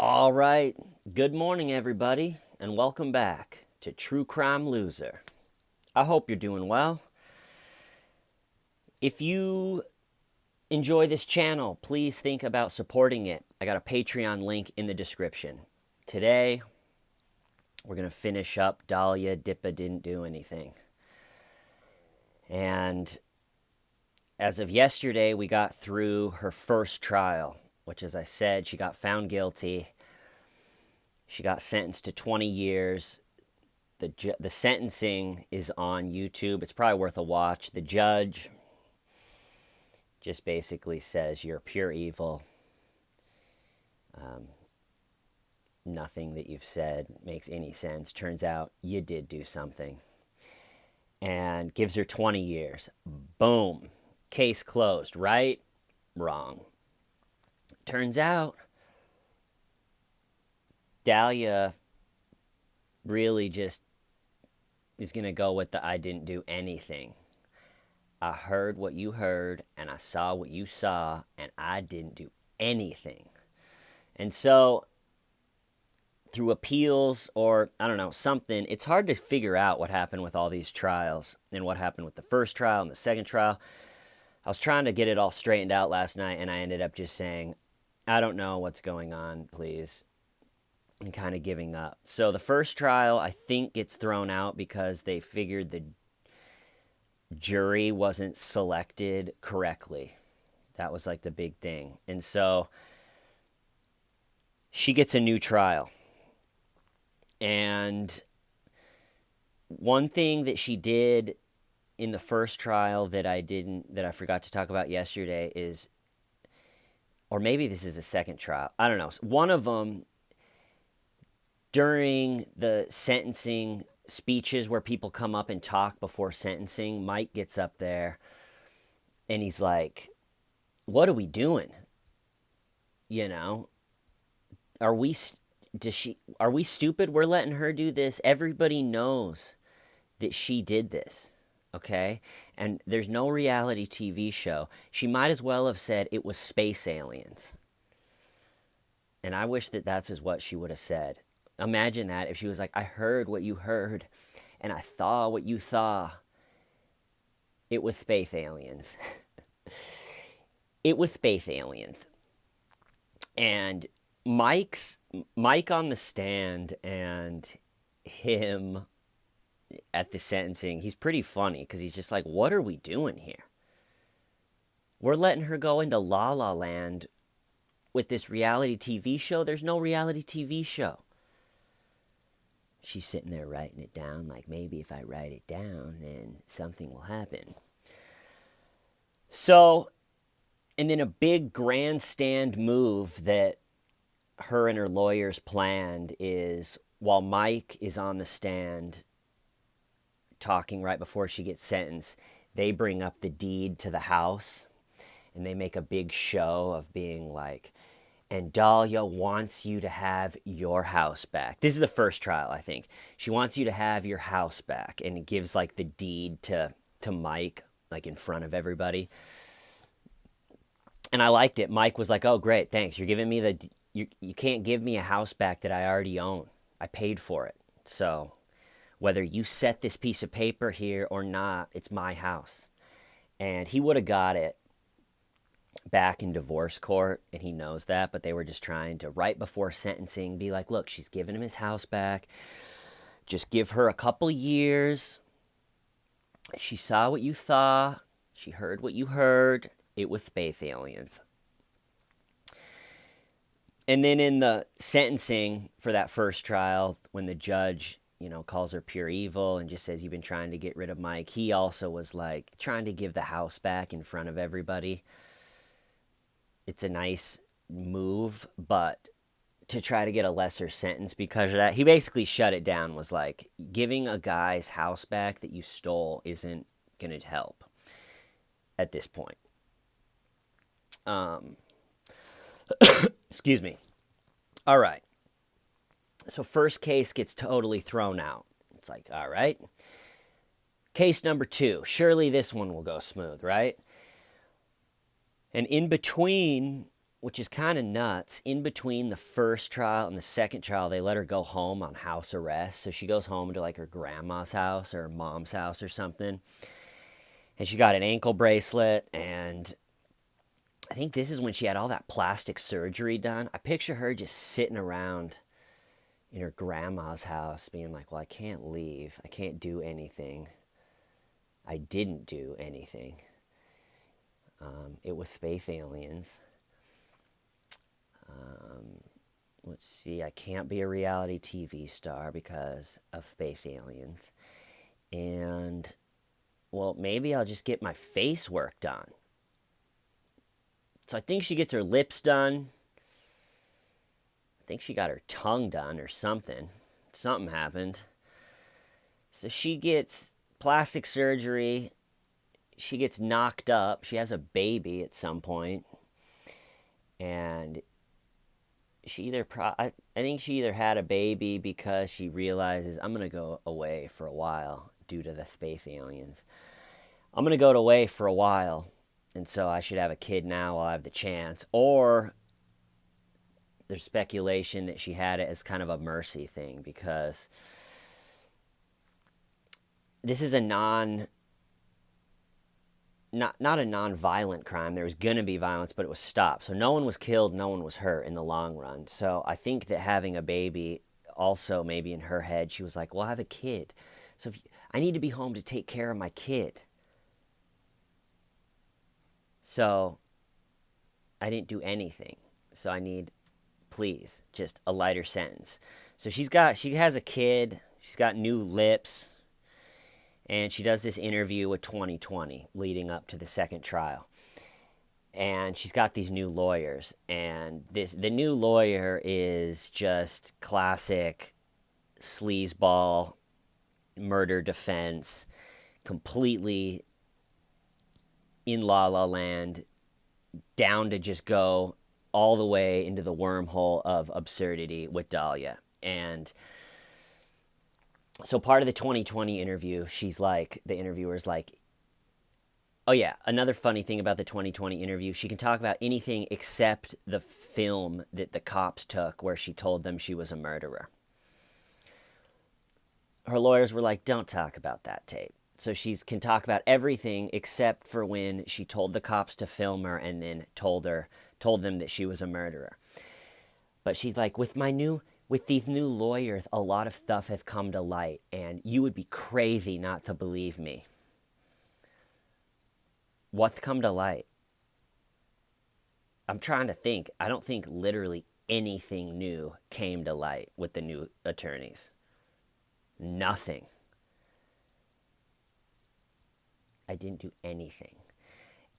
All right. Good morning, everybody, and welcome back to True Crime Loser. I hope you're doing well. If you enjoy this channel, please think about supporting it. I got a Patreon link in the description. Today, we're going to finish up Dalia Dippa Didn't Do Anything. And as of yesterday, we got through her first trial, which, as I said, she got found guilty. She got sentenced to 20 years. The sentencing is on YouTube. It's probably worth a watch. The judge just basically says you're pure evil. Nothing that you've said makes any sense. Turns out you did do something. And gives her 20 years. Boom. Case closed. Right? Wrong. Turns out Dalia really just is going to go with the I didn't do anything. I heard what you heard, and I saw what you saw, and I didn't do anything. And so, through appeals or, I don't know, something, it's hard to figure out what happened with all these trials and what happened with the first trial and the second trial. I was trying to get it all straightened out last night, and I ended up just saying, I don't know what's going on, please. And kind of giving up. So the first trial, I think, gets thrown out because they figured the jury wasn't selected correctly. That was like the big thing. And so she gets a new trial. And one thing that she did in the first trial that I forgot to talk about yesterday is, or maybe this is a second trial, I don't know. One of them, during the sentencing speeches where people come up and talk before sentencing, Mike gets up there and he's like, what are we doing? You know, are we stupid? We're letting her do this. Everybody knows that she did this, okay? And there's no reality TV show. She might as well have said it was space aliens. And I wish that that's what she would have said. Imagine that if she was like, I heard what you heard, and I saw what you saw. It was space aliens. It was space aliens. And Mike on the stand and him at the sentencing, he's pretty funny because he's just like, what are we doing here? We're letting her go into La La Land with this reality TV show. There's no reality TV show. She's sitting there writing it down, like maybe if I write it down, then something will happen. So, and then a big grandstand move that her and her lawyers planned is, while Mike is on the stand talking right before she gets sentenced, they bring up the deed to the house, and they make a big show of being like, and Dalia wants you to have your house back. This is the first trial, I think. She wants you to have your house back, and it gives like the deed to Mike, like in front of everybody. And I liked it. Mike was like, "Oh, great, thanks. You're giving me you can't give me a house back that I already own. I paid for it. So whether you set this piece of paper here or not, it's my house." And he would have got it back in divorce court, and he knows that, but they were just trying to, right before sentencing, be like, look, she's giving him his house back. Just give her a couple years. She saw what you saw. She heard what you heard. It was space aliens. And then in the sentencing for that first trial, when the judge, calls her pure evil and just says, you've been trying to get rid of Mike, he also was like trying to give the house back in front of everybody. It's a nice move, but to try to get a lesser sentence because of that, he basically shut it down, was like, giving a guy's house back that you stole isn't going to help at this point. Excuse me. All right. So first case gets totally thrown out. It's like, all right. Case number 2. Surely this one will go smooth, right? And in between which is kind of nuts. In between the first trial and the second trial, they let her go home on house arrest. So she goes home to like her grandma's house or her mom's house or something. And she got an ankle bracelet. And I think this is when she had all that plastic surgery done. I picture her just sitting around in her grandma's house being like, well, I can't leave. I can't do anything. I didn't do anything. It was space aliens. Let's see, I can't be a reality TV star because of space aliens. And, well, maybe I'll just get my face work done. So I think she gets her lips done. I think she got her tongue done or something. Something happened. So she gets plastic surgery. She gets knocked up. She has a baby at some point. And she either I think she either had a baby because she realizes I'm going to go away for a while due to the space aliens. I'm going to go away for a while, and so I should have a kid now while I have the chance. Or there's speculation that she had it as kind of a mercy thing because this is a not a non-violent crime. There was going to be violence, but it was stopped. So no one was killed, no one was hurt in the long run. So I think that having a baby also maybe in her head, she was like, well, I have a kid. So I need to be home to take care of my kid. So I didn't do anything. So I need, please, just a lighter sentence. So she has a kid. She's got new lips. And she does this interview with 2020 leading up to the second trial. And she's got these new lawyers. And the new lawyer is just classic sleazeball murder defense, completely in La La Land, down to just go all the way into the wormhole of absurdity with Dalia. And so part of the 2020 interview, the interviewer's like, oh yeah, another funny thing about the 2020 interview, she can talk about anything except the film that the cops took where she told them she was a murderer. Her lawyers were like, don't talk about that tape. So she can talk about everything except for when she told the cops to film her and then told them that she was a murderer. But she's like, with these new lawyers, a lot of stuff has come to light, and you would be crazy not to believe me. What's come to light? I'm trying to think. I don't think literally anything new came to light with the new attorneys. Nothing. I didn't do anything.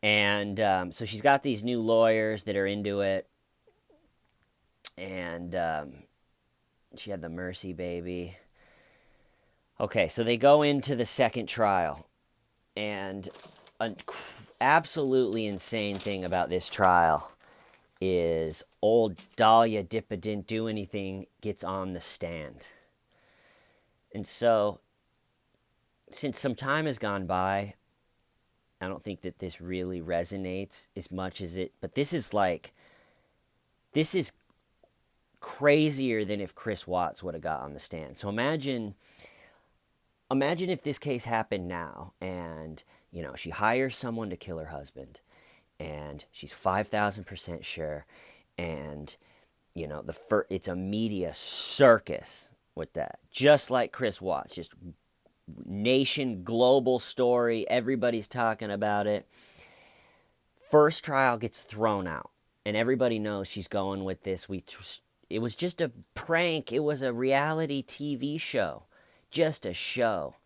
And so she's got these new lawyers that are into it, and she had the Mercy baby. Okay, so they go into the second trial. And an absolutely insane thing about this trial is old Dalia Dippolito didn't do anything, gets on the stand. And so, since some time has gone by, I don't think that this really resonates as much as it... But this is crazier than if Chris Watts would have got on the stand. So imagine if this case happened now, and she hires someone to kill her husband, and she's 5,000% sure, and it's a media circus with that, just like Chris Watts, just global story, everybody's talking about it. First trial gets thrown out, and everybody knows she's going with this. It was just a prank. It was a reality TV show. Just a show.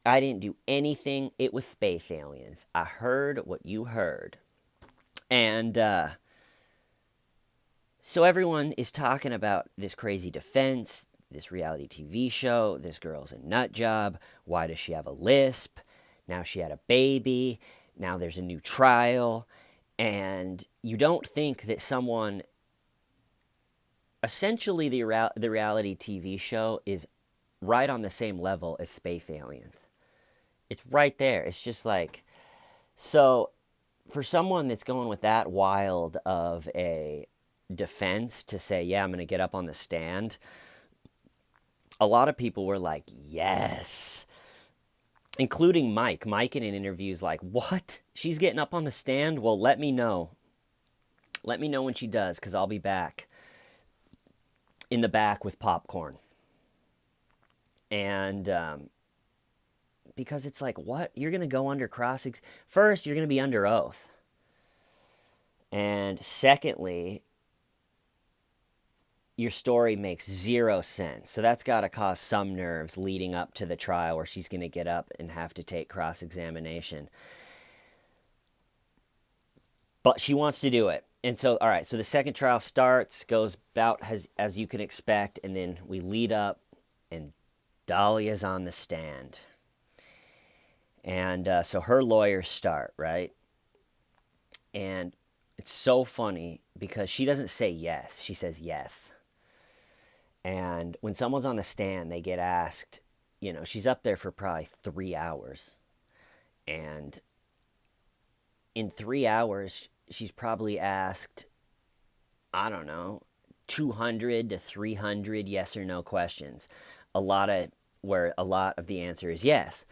I didn't do anything. It was space aliens. I heard what you heard. And so everyone is talking about this crazy defense, this reality TV show, this girl's a nut job. Why does she have a lisp? Now she had a baby. Now there's a new trial. And you don't think that someone... Essentially, the reality TV show is right on the same level as space aliens. It's right there. It's just like... So, for someone that's going with that wild of a defense to say, yeah, I'm going to get up on the stand, a lot of people were like, yes, including Mike. Mike in an interview is like, what? She's getting up on the stand? Well, let me know. Let me know when she does, because I'll be back in the back with popcorn. And because it's like, what? You're going to go under first, you're going to be under oath. And secondly, your story makes zero sense. So that's got to cause some nerves leading up to the trial where she's going to get up and have to take cross-examination. But she wants to do it. And so, all right, so the second trial starts, goes about as you can expect, and then we lead up, and Dalia's on the stand. And so her lawyers start, right? And it's so funny because she doesn't say yes, she says yes. And when someone's on the stand, they get asked, she's up there for probably 3 hours. And in 3 hours, she's probably asked, I don't know, 200 to 300 yes or no questions. Where a lot of the answer is yes.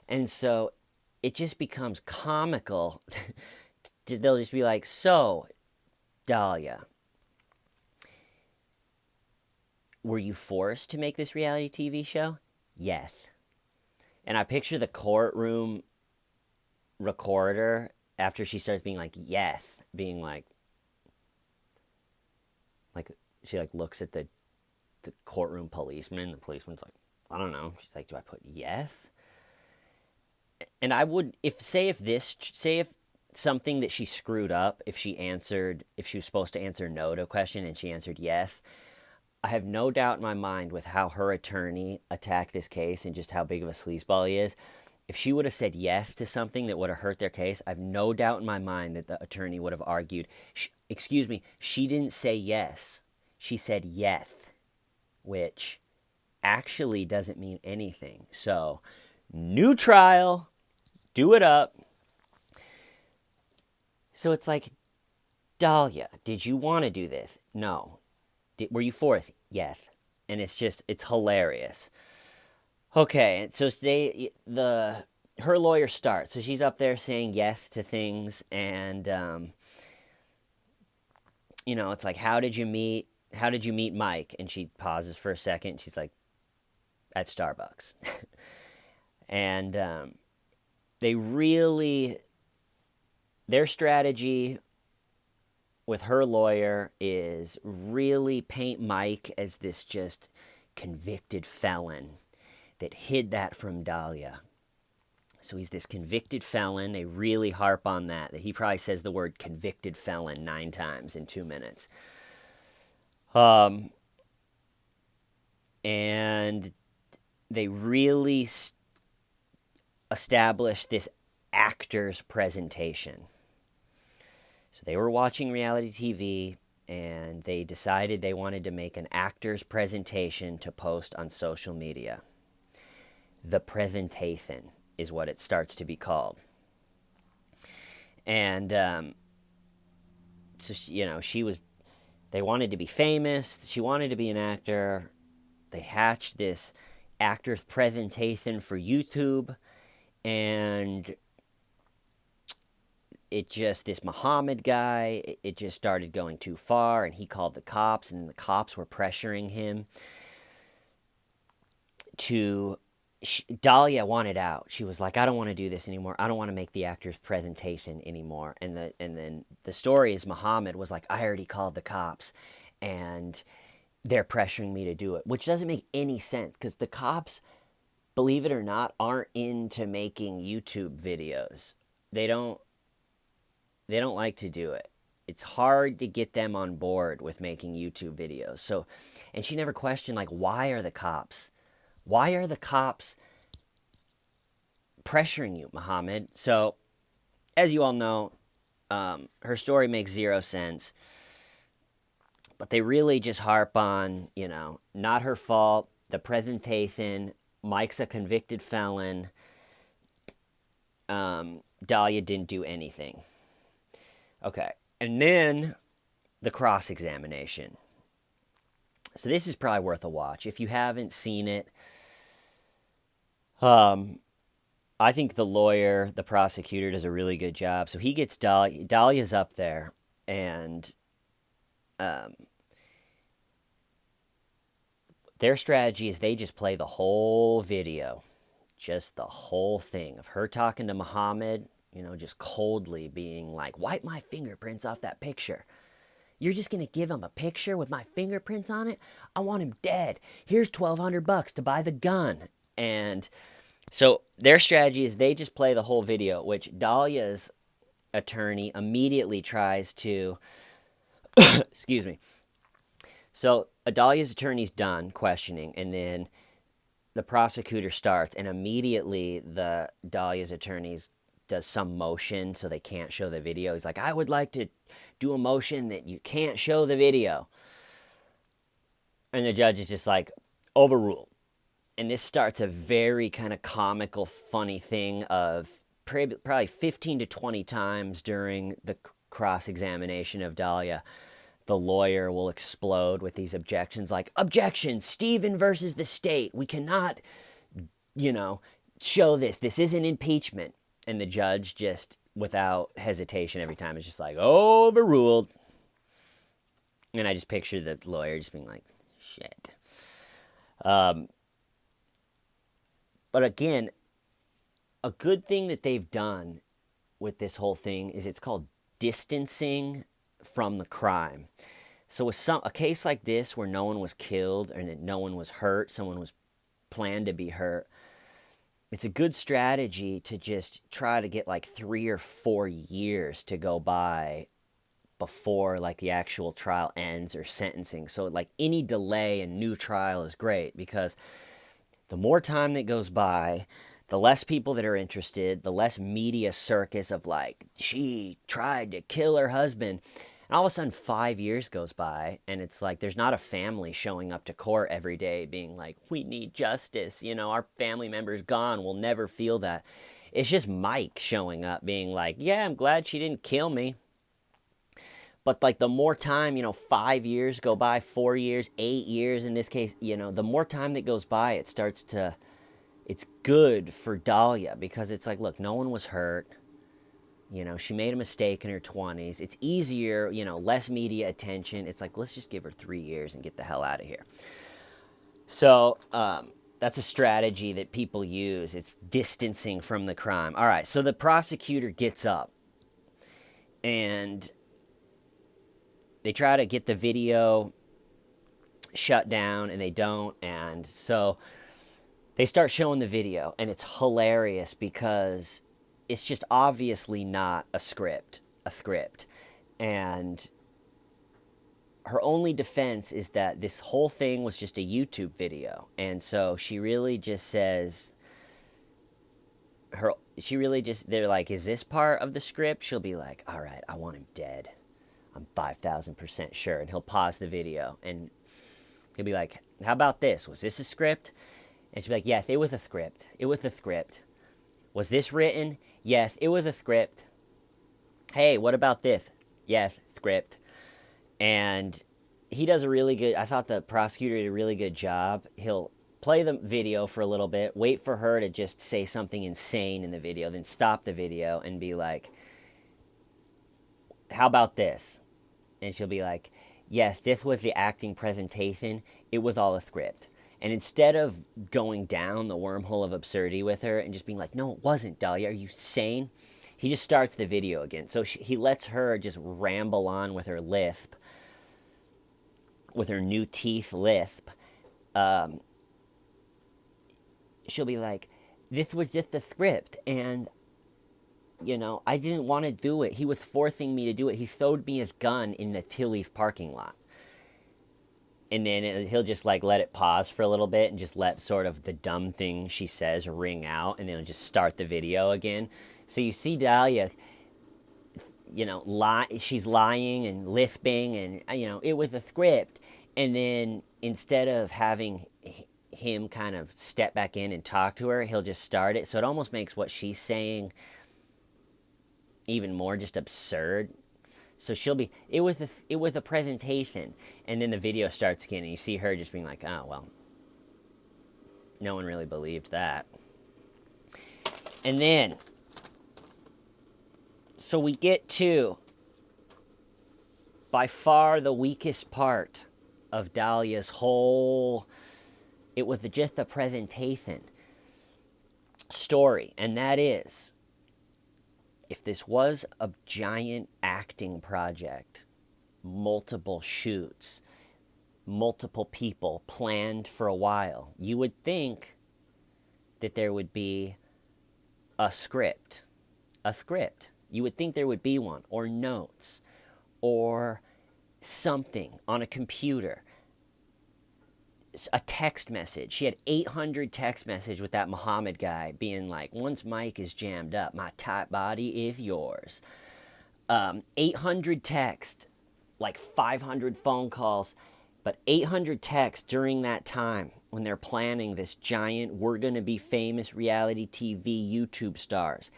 And so it just becomes comical. They'll just be like, so, Dalia, were you forced to make this reality TV show? Yes. And I picture the courtroom recorder after she starts being like, yes, being like she looks at the courtroom policeman. The policeman's like, I don't know. She's like, do I put yes? And I would, if something that she screwed up, if she was supposed to answer no to a question and she answered yes, I have no doubt in my mind with how her attorney attacked this case and just how big of a sleazeball he is. If she would have said yes to something that would have hurt their case, I have no doubt in my mind that the attorney would have argued, excuse me, she didn't say yes. She said yes, which actually doesn't mean anything. So, new trial, do it up. So it's like, Dalia, did you want to do this? No. Were you forced? Yes. And it's hilarious. Okay, so her lawyer starts. So she's up there saying yes to things, and it's like, how did you meet Mike? And she pauses for a second. She's like, at Starbucks. And their strategy with her lawyer is really paint Mike as this just convicted felon that hid that from Dalia. So he's this convicted felon. They really harp on that he probably says the word convicted felon 9 times in 2 minutes. And they really establish this actor's presentation. So they were watching reality TV, and they decided they wanted to make an actor's presentation to post on social media. The presentation is what it starts to be called. And so they wanted to be famous. She wanted to be an actor. They hatched this actor's presentation for YouTube, and this Muhammad guy, it just started going too far, and he called the cops, and the cops were pressuring him Dalia wanted out. She was like, I don't want to do this anymore. I don't want to make the actor's presentation anymore. And then the story is Muhammad was like, I already called the cops, and they're pressuring me to do it, which doesn't make any sense, because the cops, believe it or not, aren't into making YouTube videos. They don't like to do it. It's hard to get them on board with making YouTube videos. So, and she never questioned, like, why are the cops pressuring you, Muhammad? So, as you all know, her story makes zero sense. But they really just harp on, not her fault, the presentation, Mike's a convicted felon, Dalia didn't do anything. Okay. And then the cross-examination. So this is probably worth a watch. If you haven't seen it, I think the prosecutor, does a really good job. So he gets Dahlia. Dahlia's up there, and their strategy is they just play the whole video, just the whole thing of her talking to Muhammad, just coldly being like, wipe my fingerprints off that picture. You're just going to give him a picture with my fingerprints on it? I want him dead. Here's $1,200 to buy the gun. And so their strategy is they just play the whole video, which Dahlia's attorney immediately tries to, excuse me. So Dahlia's attorney's done questioning, and then the prosecutor starts, and immediately the Dahlia's attorneys does some motion so they can't show the video. He's like, I would like to do a motion that you can't show the video. And the judge is just like, overruled. And this starts a very kind of comical, funny thing of probably 15 to 20 times during the cross-examination of Dalia. The lawyer will explode with these objections like, objection, Stephen versus the state. We cannot, show this. This isn't impeachment. And the judge just, without hesitation every time, is just like, overruled. And I just picture the lawyer just being like, shit. But again, a good thing that they've done with this whole thing is it's called distancing from the crime. So with a case like this where no one was killed and no one was hurt, someone was planned to be hurt, it's a good strategy to just try to get like 3 or 4 years to go by before like the actual trial ends or sentencing. So like any delay in new trial is great, because the more time that goes by, the less people that are interested, the less media circus of like, she tried to kill her husband. And all of a sudden 5 years goes by, and it's like there's not a family showing up to court every day being like, we need justice. Our family member's gone. We'll never feel that. It's just Mike showing up being like, yeah, I'm glad she didn't kill me. But like the more time, 5 years go by, 4 years, 8 years in this case, the more time that goes by, it's good for Dalia, because it's like, look, no one was hurt. She made a mistake in her 20s. It's easier, less media attention. It's like, let's just give her 3 years and get the hell out of here. So that's a strategy that people use. It's distancing from the crime. All right, so the prosecutor gets up, and they try to get the video shut down, and they don't. And so they start showing the video, and it's hilarious because it's just obviously not a script. And her only defense is that this whole thing was just a YouTube video. And so she really just says, they're like, is this part of the script? She'll be like, all right, I want him dead. I'm 5,000% sure. And he'll pause the video, and he'll be like, how about this? Was this a script? And she'll be like, yes, it was a script. It was a script. Was this written? Yes, it was a script. Hey, what about this? Yes, script. And he does I thought the prosecutor did a really good job. He'll play the video for a little bit, wait for her to just say something insane in the video, then stop the video and be like, how about this? And she'll be like, yes, this was the acting presentation. It was all a script. And instead of going down the wormhole of absurdity with her and just being like, no, it wasn't, Dalia, are you sane? He just starts the video again. So he lets her just ramble on with her lisp, with her new teeth lisp. She'll be like, this was just a script, and, I didn't want to do it. He was forcing me to do it. He throwed me his gun in the Tilly's parking lot. And then he'll just like let it pause for a little bit and just let sort of the dumb thing she says ring out, and then he'll just start the video again. So you see Dalia, she's lying and lisping, and, it was a script. And then instead of having him kind of step back in and talk to her, he'll just start it. So it almost makes what she's saying even more just absurd. So she'll be it with a presentation, and then the video starts again, and you see her just being like, "Oh well, no one really believed that." And then, so we get to by far the weakest part of Dalia's whole, it was just a presentation story, and that is, if this was a giant acting project, multiple shoots, multiple people planned for a while, you would think that there would be a script. You would think there would be one, or notes, or something on a computer, a text message. She had 800 text message with that Muhammad guy being like, once Mike is jammed up, my tight body is yours. 800 text, like 500 phone calls, but 800 texts during that time when they're planning this giant, we're going to be famous reality TV YouTube stars.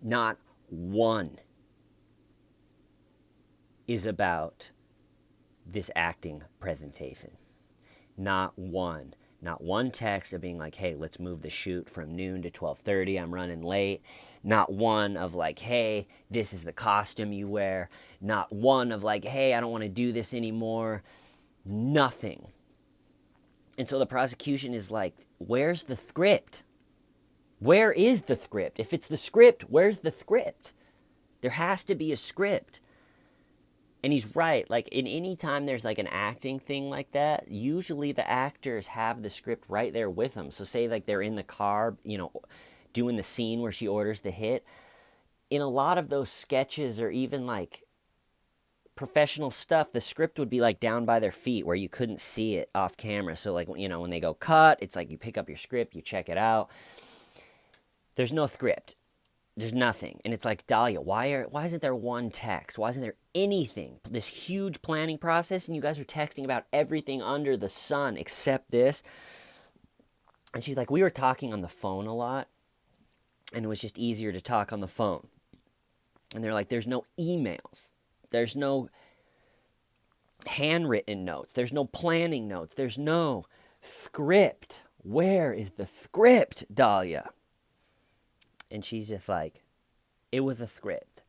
Not one is about this acting presentation. Not one. Not one text of being like, hey, let's move the shoot from noon to 12:30. I'm running late. Not one of like, hey, this is the costume you wear. Not one of like, hey, I don't want to do this anymore. Nothing. And so the prosecution is like, where's the script? Where is the script? If it's the script, where's the script? There has to be a script. And he's right. Like, in any time there's like an acting thing like that, usually the actors have the script right there with them. So say like they're in the car, doing the scene where she orders the hit. In a lot of those sketches, or even like professional stuff, the script would be like down by their feet where you couldn't see it off camera. So like, when they go cut, it's like you pick up your script, you check it out. There's no script. There's nothing. And it's like, Dalia, why isn't there one text? Why isn't there anything? This huge planning process, and you guys are texting about everything under the sun except this. And she's like, we were talking on the phone a lot, and it was just easier to talk on the phone. And they're like, there's no emails. There's no handwritten notes. There's no planning notes. There's no script. Where is the script, Dalia? And she's just like, it was a script.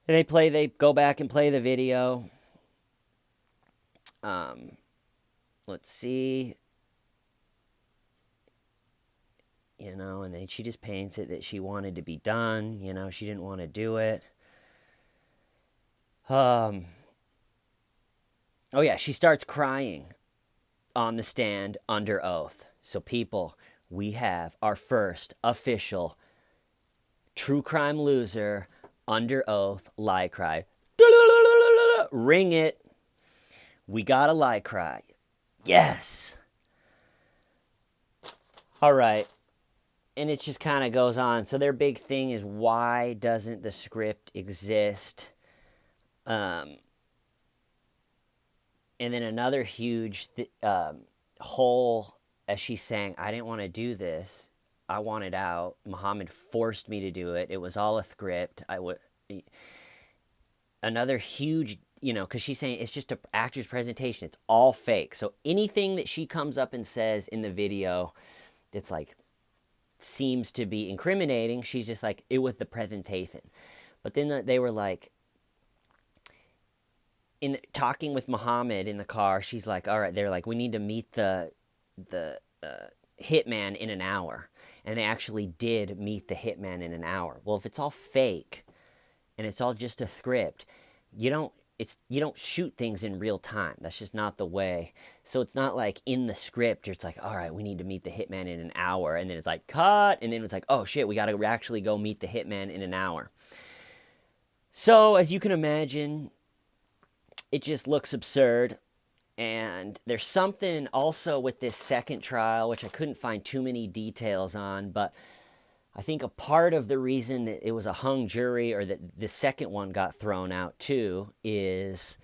And they go back and play the video. Let's see. And then she just paints it that she wanted to be done. She didn't want to do it. Oh yeah, she starts crying on the stand under oath. So people, we have our first official true crime loser under oath lie cry. Ring it. We got a lie cry. Yes. All right. And it just kind of goes on. So their big thing is, why doesn't the script exist? And then another huge hole, as she's saying, I didn't want to do this. I wanted out. Muhammad forced me to do it. It was all a script. Another huge, because she's saying it's just an actor's presentation. It's all fake. So anything that she comes up and says in the video that's like, seems to be incriminating, she's just like, it was the presentation. But then they were like, in talking with Muhammad in the car, she's like, all right, they're like, we need to meet the hitman in an hour. And they actually did meet the hitman in an hour. Well, if it's all fake and it's all just a script, you don't shoot things in real time. That's just not the way. So it's not like in the script, it's like, all right, we need to meet the hitman in an hour. And then it's like, cut. And then it's like, oh shit, we got to actually go meet the hitman in an hour. So as you can imagine, it just looks absurd. And there's something also with this second trial, which I couldn't find too many details on, but I think a part of the reason that it was a hung jury, or that the second one got thrown out too, is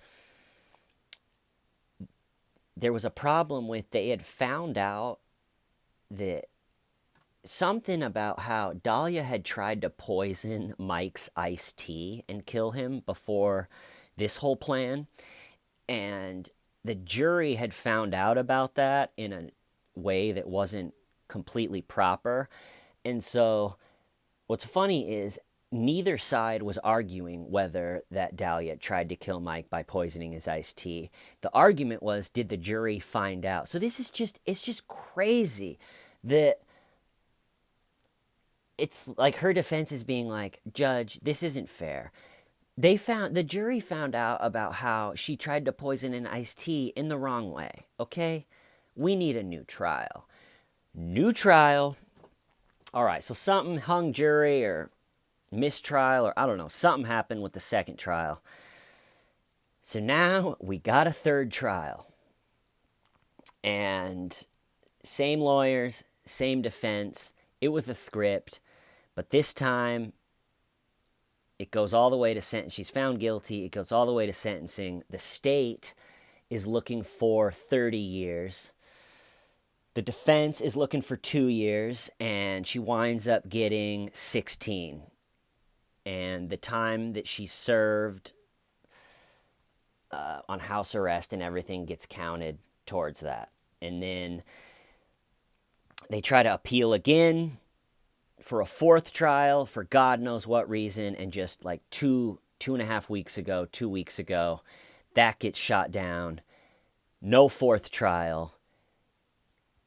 there was a problem with, they had found out that something about how Dahlia had tried to poison Mike's iced tea and kill him before this whole plan. And the jury had found out about that in a way that wasn't completely proper. And so what's funny is neither side was arguing whether that Dahlia tried to kill Mike by poisoning his iced tea. The argument was, did the jury find out? So this is it's just crazy that it's like her defense is being like, Judge, this isn't fair. The jury found out about how she tried to poison an iced tea in the wrong way. Okay? We need a new trial. New trial. All right, so something hung jury or mistrial or I don't know, something happened with the second trial. So now we got a third trial. And same lawyers, same defense. It was a script, but this time it goes all the way to sentence. She's found guilty. It goes all the way to sentencing. The state is looking for 30 years. The defense is looking for 2 years, and she winds up getting 16. And the time that she served on house arrest and everything gets counted towards that. And then they try to appeal again for a fourth trial for God knows what reason, and just like 2.5 weeks ago, 2 weeks ago, that gets shot down. No fourth trial.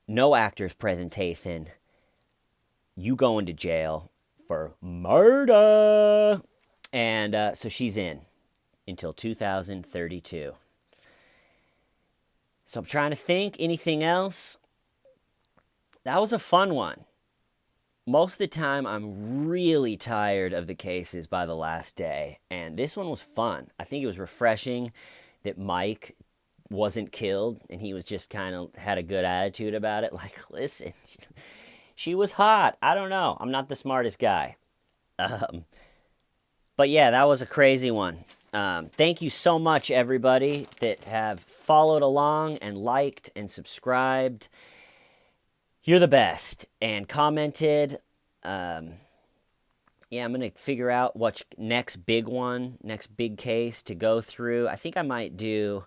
No actor's presentation. You going to jail for murder. And so she's in until 2032. So I'm trying to think, anything else? That was a fun one. Most of the time, I'm really tired of the cases by the last day, and this one was fun. I think it was refreshing that Mike wasn't killed, and he was just kind of had a good attitude about it. Like, listen, she was hot. I don't know. I'm not the smartest guy. But yeah, that was a crazy one. Thank you so much, everybody, that have followed along and liked and subscribed. You're the best. And commented. Yeah, I'm going to figure out what next big case to go through. I think I might do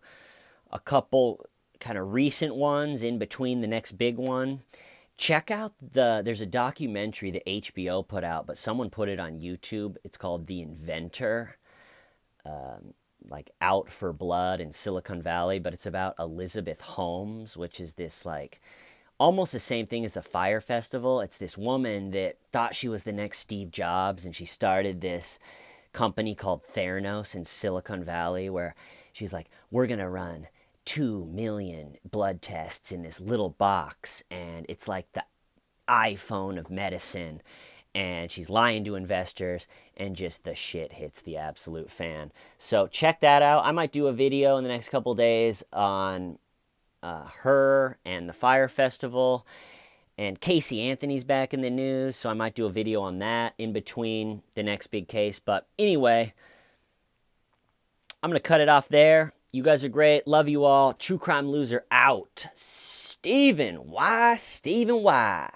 a couple kind of recent ones in between the next big one. Check out there's a documentary that HBO put out, but someone put it on YouTube. It's called The Inventor, like Out for Blood in Silicon Valley, but it's about Elizabeth Holmes, which is this like almost the same thing as the Fire Festival. It's this woman that thought she was the next Steve Jobs, and she started this company called Theranos in Silicon Valley, where she's like, we're going to run 2 million blood tests in this little box, and it's like the iPhone of medicine. And she's lying to investors, and just the shit hits the absolute fan. So check that out. I might do a video in the next couple days on her and the Fire Festival. And Casey Anthony's back in the news, so I might do a video on that in between the next big case. But anyway, I'm going to cut it off there. You guys are great. Love you all. True Crime Loser out. Stephen Y.